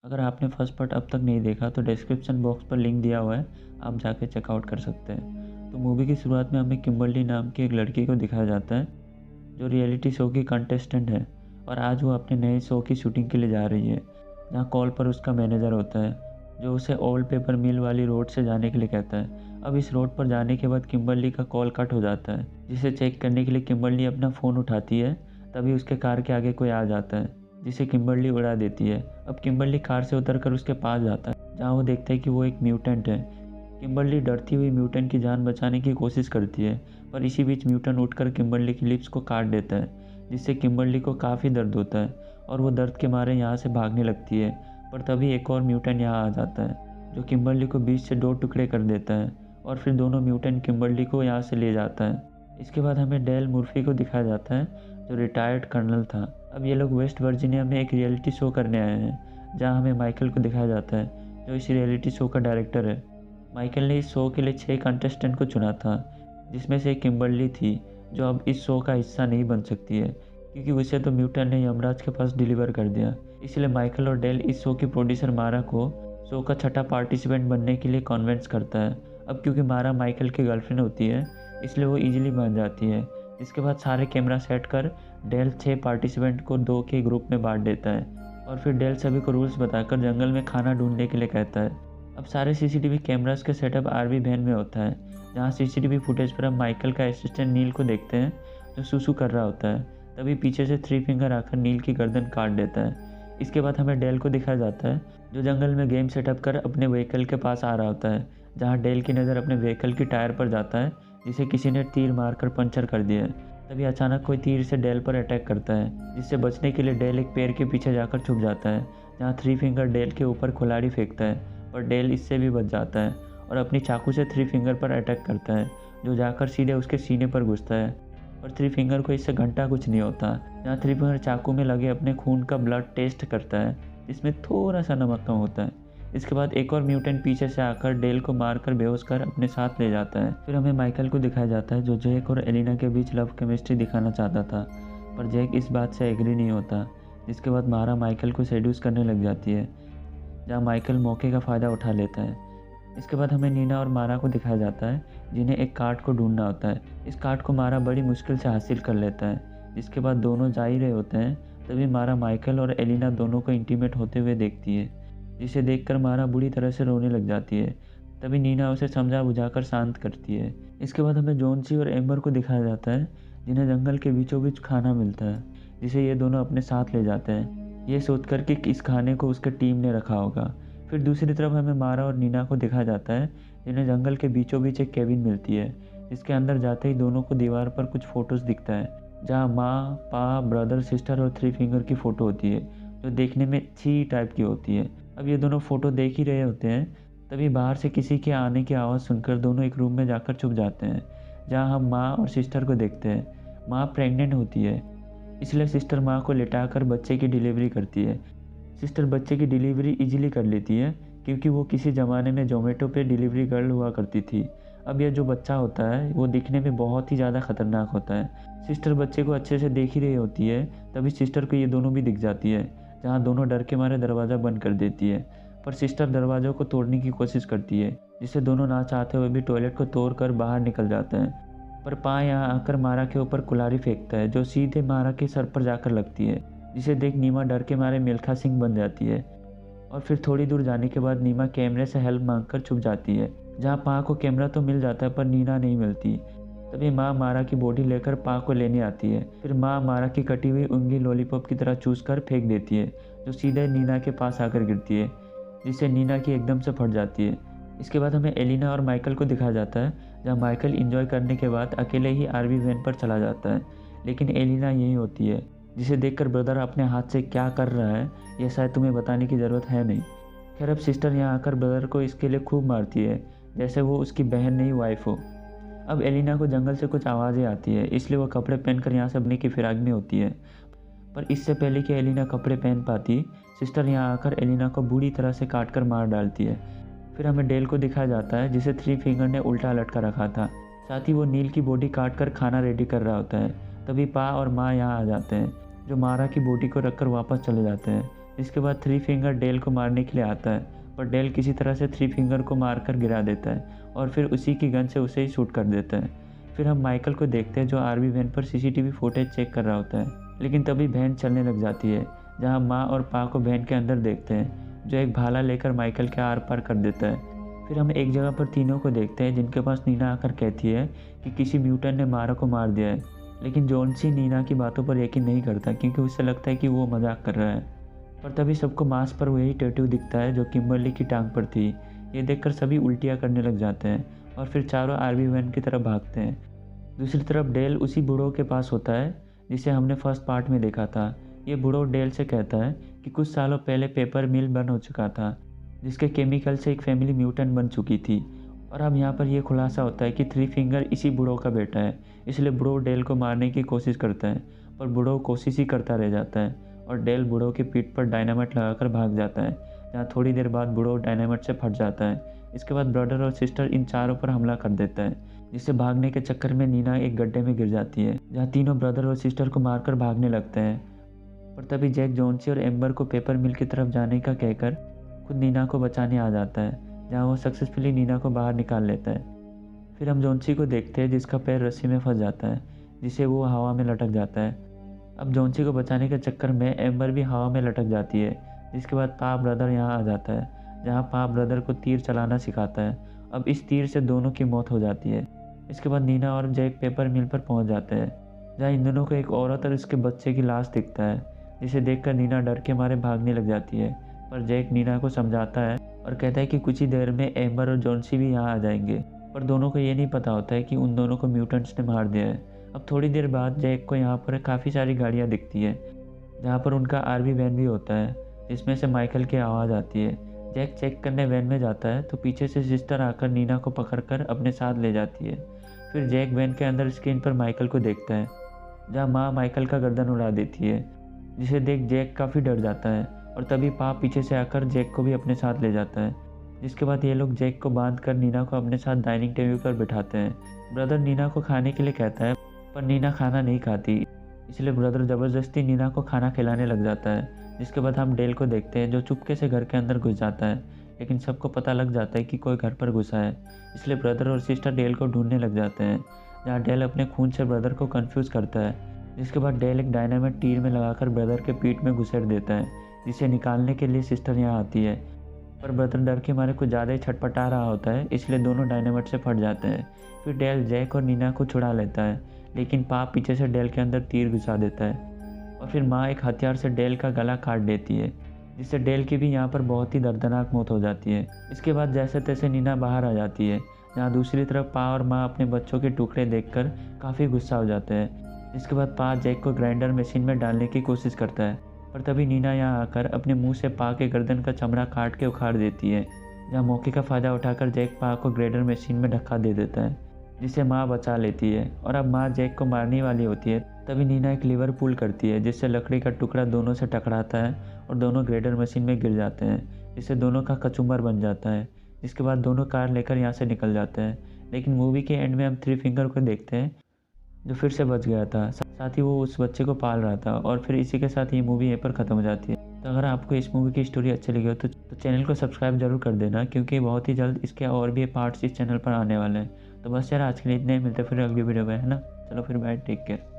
अगर आपने first part अब तक नहीं देखा तो डिस्क्रिप्शन बॉक्स पर लिंक दिया हुआ है, आप जाके चेकआउट कर सकते हैं। तो मूवी की शुरुआत में हमें किम्बर्ली नाम की एक लड़की को दिखाया जाता है, जो रियलिटी शो की कंटेस्टेंट है और आज वो अपने नए शो की शूटिंग के लिए जा रही है, जहाँ कॉल पर उसका मैनेजर होता है, जो उसे ओल्ड पेपर मिल वाली रोड से जाने के लिए कहता है। अब इस रोड पर जाने के बाद किम्बर्ली का कॉल कट हो जाता है, जिसे चेक करने के लिए किम्बर्ली अपना फ़ोन उठाती है। तभी उसके कार के आगे कोई आ जाता है, जिसे किम्बर्ली उड़ा देती है। अब किम्बर्ली कार से उतरकर उसके पास जाता है, जहाँ वो देखता है कि वो एक म्यूटेंट है। किम्बर्ली डरती हुई म्यूटेंट की जान बचाने की कोशिश करती है, पर इसी बीच म्यूटेंट उठकर किम्बर्ली की लिप्स को काट देता है, जिससे किम्बर्ली को काफ़ी दर्द होता है और वो दर्द के मारे यहाँ से भागने लगती है। पर तभी एक और म्यूटेंट यहाँ आ जाता है, जो किम्बर्ली को बीच से 2 टुकड़े कर देता है और फिर दोनों म्यूटेंट किम्बर्ली को यहाँ से ले जाता है। इसके बाद हमें डेल मुर्फी को दिखाया जाता है, जो रिटायर्ड कर्नल था। अब ये लोग वेस्ट वर्जीनिया में एक रियलिटी शो करने आए हैं, जहाँ हमें माइकल को दिखाया जाता है, जो इस रियलिटी शो का डायरेक्टर है। माइकल ने इस शो के लिए 6 कंटेस्टेंट को चुना था, जिसमें से एक किम्बर्ली थी, जो अब इस शो का हिस्सा नहीं बन सकती है, क्योंकि उसे तो म्यूटेंट ने यमराज के पास डिलीवर कर दिया। इसलिए माइकल और डेल इस शो की प्रोड्यूसर मारा को शो का छठा पार्टिसिपेंट बनने के लिए कन्विंस करता है। अब क्योंकि मारा माइकल की गर्लफ्रेंड होती है, इसलिए वो ईजिली मान जाती है। इसके बाद सारे कैमरा सेट कर डेल 6 पार्टिसिपेंट को 2 के ग्रुप में बांट देता है और फिर डेल सभी को रूल्स बताकर जंगल में खाना ढूंढने के लिए कहता है। अब सारे सीसीटीवी कैमरास के सेटअप आरवी वैन में होता है, जहाँ सीसीटीवी फुटेज पर हम माइकल का असिस्टेंट नील को देखते हैं, जो सुसु कर रहा होता है। तभी पीछे से थ्री फिंगर आकर नील की गर्दन काट देता है। इसके बाद हमें डेल को दिखाया जाता है, जो जंगल में गेम सेटअप कर अपने व्हीकल के पास आ रहा होता है, जहाँ डेल की नज़र अपने व्हीकल की टायर पर जाता है, जिसे किसी ने तीर मारकर पंचर कर दिया है। तभी अचानक कोई तीर से डेल पर अटैक करता है, जिससे बचने के लिए डेल एक पेड़ के पीछे जाकर छुप जाता है, जहाँ थ्री फिंगर डेल के ऊपर कुल्हाड़ी फेंकता है, पर डेल इससे भी बच जाता है और अपनी चाकू से थ्री फिंगर पर अटैक करता है, जो जाकर सीधे उसके सीने पर घुसता है। और थ्री फिंगर को इससे घंटा कुछ नहीं होता, जहाँ थ्री फिंगर चाकू में लगे अपने खून का ब्लड टेस्ट करता है, जिसमें थोड़ा सा नमक कम होता है। इसके बाद एक और म्यूटेंट पीछे से आकर डेल को मारकर बेहोश कर अपने साथ ले जाता है। फिर हमें माइकल को दिखाया जाता है, जो जैक और एलिना के बीच लव केमिस्ट्री दिखाना चाहता था, पर जैक इस बात से एग्री नहीं होता। जिसके बाद मारा माइकल को सेड्यूस करने लग जाती है, जहाँ माइकल मौके का फ़ायदा उठा लेता है। इसके बाद हमें नीना और मारा को दिखाया जाता है, जिन्हें एक कार्ड को ढूंढना होता है। इस कार्ड को मारा बड़ी मुश्किल से हासिल कर लेता है। जिसके बाद दोनों जा ही रहे होते हैं, तभी मारा माइकल और एलिना दोनों को इंटीमेट होते हुए देखती है, जिसे देखकर मारा बुरी तरह से रोने लग जाती है। तभी नीना उसे समझा बुझाकर शांत करती है। इसके बाद हमें जॉन्सी और एम्बर को दिखाया जाता है, जिन्हें जंगल के बीचों बीच खाना मिलता है, जिसे ये दोनों अपने साथ ले जाते हैं, ये सोचकर कि इस खाने को उसके टीम ने रखा होगा। फिर दूसरी तरफ हमें मारा और नीना को दिखाया जाता है, जिन्हें जंगल के बीचों बीच एक केबिन मिलती है, जिसके अंदर जाते ही दोनों को दीवार पर कुछ फ़ोटोज़ दिखता है, जहाँ माँ, पा, ब्रदर, सिस्टर और थ्री फिंगर की फ़ोटो होती है, जो देखने में छी टाइप की होती है। अब ये दोनों फ़ोटो देख ही रहे होते हैं, तभी बाहर से किसी के आने की आवाज़ सुनकर दोनों एक रूम में जाकर छुप जाते हैं, जहाँ हम माँ और सिस्टर को देखते हैं। माँ प्रेग्नेंट होती है, इसलिए सिस्टर माँ को लिटाकर बच्चे की डिलीवरी करती है। सिस्टर बच्चे की डिलीवरी इजीली कर लेती है, क्योंकि वो किसी ज़माने में ज़ोमैटो पे डिलीवरी गर्ल हुआ करती थी। अब यह जो बच्चा होता है वो दिखने में बहुत ही ज़्यादा ख़तरनाक होता है। सिस्टर बच्चे को अच्छे से देख ही रही होती है, तभी सिस्टर को ये दोनों भी दिख जाती है, जहाँ दोनों डर के मारे दरवाज़ा बंद कर देती है। पर सिस्टर दरवाज़ों को तोड़ने की कोशिश करती है, जिससे दोनों ना चाहते हुए भी टॉयलेट को तोड़ कर बाहर निकल जाते हैं। पर पा यहाँ आकर मारा के ऊपर कुल्हाड़ी फेंकता है, जो सीधे मारा के सर पर जाकर लगती है, जिसे देख नीमा डर के मारे मिल्खा सिंह बन जाती है। और फिर थोड़ी दूर जाने के बाद नीमा कैमरे से हेल्प मांगकर छुप जाती है, जहाँ पा को कैमरा तो मिल जाता है पर नीना नहीं मिलती। तभी माँ मारा की बॉडी लेकर पा को लेने आती है। फिर माँ मारा की कटी हुई उंगली लॉलीपॉप की तरह चूस कर फेंक देती है, जो सीधे नीना के पास आकर गिरती है, जिससे नीना की एकदम से फट जाती है। इसके बाद हमें एलिना और माइकल को दिखाया जाता है, जहाँ माइकल इंजॉय करने के बाद अकेले ही आरवी वैन पर चला जाता है, लेकिन एलिना यही होती है, जिसे देखकर ब्रदर अपने हाथ से क्या कर रहा है यह शायद तुम्हें बताने की ज़रूरत है नहीं। खैर अब सिस्टर यहाँ आकर ब्रदर को इसके लिए खूब मारती है, जैसे वो उसकी बहन नहीं वाइफ हो। अब एलिना को जंगल से कुछ आवाज़ें आती है, इसलिए वो कपड़े पहनकर यहाँ से अपने की फिराक में होती है। पर इससे पहले कि एलिना कपड़े पहन पाती, सिस्टर यहाँ आकर एलिना को बुरी तरह से काट कर मार डालती है। फिर हमें डेल को दिखाया जाता है, जिसे थ्री फिंगर ने उल्टा लटका रखा था। साथ ही वो नील की बॉडी काट कर खाना रेडी कर रहा होता है। तभी पा और माँ यहाँ आ जाते हैं, जो मारा की बॉडी को रखकर वापस चले जाते हैं, इसके बाद थ्री फिंगर डेल को मारने के लिए आता है, पर डेल किसी तरह से थ्री फिंगर को मारकर गिरा देता है और फिर उसी की गन से उसे ही शूट कर देता है। फिर हम माइकल को देखते हैं जो आरवी वैन पर सीसीटीवी फुटेज चेक कर रहा होता है, लेकिन तभी वैन चलने लग जाती है, जहाँ माँ और पा को वैन के अंदर देखते हैं, जो एक भाला लेकर माइकल के आर पार कर देता है। फिर हम एक जगह पर तीनों को देखते हैं जिनके पास नीना आकर कहती है कि किसी म्यूटेंट ने मारा को मार दिया है, लेकिन जॉन्सी नीना की बातों पर यकीन नहीं करता क्योंकि उसे लगता है कि वो मजाक कर रहा है। पर तभी सबको मांस पर वही टैटू दिखता है जो किम्बर्ली की टांग पर थी। ये देखकर सभी उल्टियाँ करने लग जाते हैं और फिर चारों आरवी वैन की तरफ भागते हैं। दूसरी तरफ डेल उसी बूढ़ों के पास होता है जिसे हमने फर्स्ट पार्ट में देखा था। ये बूढ़ो डेल से कहता है कि कुछ सालों पहले पेपर मिल बंद हो चुका था, जिसके केमिकल से एक फैमिली म्यूटेंट बन चुकी थी। और अब यहाँ पर यह खुलासा होता है कि थ्री फिंगर इसी बूढ़ो का बेटा है, इसलिए बूढ़ो डेल को मारने की कोशिश करता है, पर बूढ़ो कोशिश ही करता रह जाता है और डेल बूढ़ो की पीठ पर डायनामाइट लगाकर भाग जाता है, जहाँ थोड़ी देर बाद बूढ़ो डायनामाइट से फट जाता है। इसके बाद ब्रदर और सिस्टर इन चारों पर हमला कर देता है, जिससे भागने के चक्कर में नीना एक गड्ढे में गिर जाती है, जहाँ तीनों ब्रदर और सिस्टर को मारकर भागने लगते हैं। पर तभी जैक जॉन्सी और एम्बर को पेपर मिल की तरफ जाने का कहकर खुद नीना को बचाने आ जाता है, जहाँ वो सक्सेसफुली नीना को बाहर निकाल लेता है। फिर हम जॉन्सी को देखते हैं जिसका पैर रस्सी में फंस जाता है, जिससे वो हवा में लटक जाता है। अब जॉन्सी को बचाने के चक्कर में एम्बर भी हवा में लटक जाती है, जिसके बाद पा ब्रदर यहाँ आ जाता है, जहाँ पा ब्रदर को तीर चलाना सिखाता है। अब इस तीर से दोनों की मौत हो जाती है। इसके बाद नीना और जैक पेपर मिल पर पहुँच जाते हैं, जहाँ इन दोनों को एक औरत और उसके बच्चे की लाश दिखता है, जिसे देखकर नीना डर के मारे भागने लग जाती है। पर जैक नीना को समझाता है और कहता है कि कुछ ही देर में एम्बर और जॉन्सी भी यहाँ आ जाएंगे, पर दोनों को ये नहीं पता होता है कि उन दोनों को म्यूटेंट्स ने मार दिया है। अब थोड़ी देर बाद जैक को यहाँ पर काफ़ी सारी गाड़ियाँ दिखती है, जहाँ पर उनका आरवी वैन भी होता है, जिसमें से माइकल की आवाज़ आती है। जैक चेक करने वैन में जाता है तो पीछे से सिस्टर आकर नीना को पकड़कर अपने साथ ले जाती है। फिर जैक वैन के अंदर स्क्रीन पर माइकल को देखता है, जहाँ माँ माइकल का गर्दन उड़ा देती है, जिसे देख जैक काफ़ी डर जाता है और तभी पाप पीछे से आकर जैक को भी अपने साथ ले जाता है। जिसके बाद ये लोग जैक को बांधकर नीना को अपने साथ डाइनिंग टेबल पर बिठाते हैं। ब्रदर नीना को खाने के लिए कहता है, पर नीना खाना नहीं खाती, इसलिए ब्रदर ज़बरदस्ती नीना को खाना खिलाने लग जाता है। जिसके बाद हम डेल को देखते हैं जो चुपके से घर के अंदर घुस जाता है, लेकिन सबको पता लग जाता है कि कोई घर पर घुसा है, इसलिए ब्रदर और सिस्टर डेल को ढूंढने लग जाते हैं, जहाँ डेल अपने खून से ब्रदर को कंफ्यूज करता है। जिसके बाद डेल एक डायनामाइट तीर में लगाकर ब्रदर के पीठ में घुसेड़ देता है, जिसे निकालने के लिए सिस्टर यहाँ आती है, पर ब्रदर डर के मारे कुछ ज़्यादा ही छटपटा रहा होता है, इसलिए दोनों डायनामाइट से फट जाते हैं। फिर डेल जैक और नीना को छुड़ा लेता है, लेकिन पाप पीछे से डेल के अंदर तीर घुसा देता है और फिर माँ एक हथियार से डेल का गला काट देती है, जिससे डेल की भी यहाँ पर बहुत ही दर्दनाक मौत हो जाती है। इसके बाद जैसे तैसे नीना बाहर आ जाती है, जहाँ दूसरी तरफ पा और माँ अपने बच्चों के टुकड़े देखकर काफ़ी गुस्सा हो जाते हैं। जिसके बाद पा जैक को ग्राइंडर मशीन में डालने की कोशिश करता है, पर तभी नीना यहाँ आकर अपने मुंह से पा के गर्दन का चमड़ा काट के उखाड़ देती है, जहाँ मौके का फ़ायदा उठाकर जैक पा को ग्राइंडर मशीन में धक्का दे देता है, जिससे माँ बचा लेती है। और अब माँ जैक को मारने वाली होती है, तभी नीना एक लीवर पुल करती है, जिससे लकड़ी का टुकड़ा दोनों से टकराता है और दोनों ग्राइंडर मशीन में गिर जाते हैं, जिससे दोनों का कचूमर बन जाता है। जिसके बाद दोनों कार लेकर यहाँ से निकल जाते हैं। लेकिन मूवी के एंड में हम थ्री फिंगर को देखते हैं जो फिर से बच गया था, साथ ही वो उस बच्चे को पाल रहा था। और फिर इसी के साथ ये मूवी यहीं पर ख़त्म हो जाती है। तो अगर आपको इस मूवी की स्टोरी अच्छी लगी हो तो चैनल को सब्सक्राइब जरूर कर देना, क्योंकि बहुत ही जल्द इसके और भी पार्ट्स इस चैनल पर आने वाले हैं। तो बस यार आज के लिए इतने ही, मिलते फिर अगली वीडियो में, है ना। चलो फिर बाय, टेक केयर।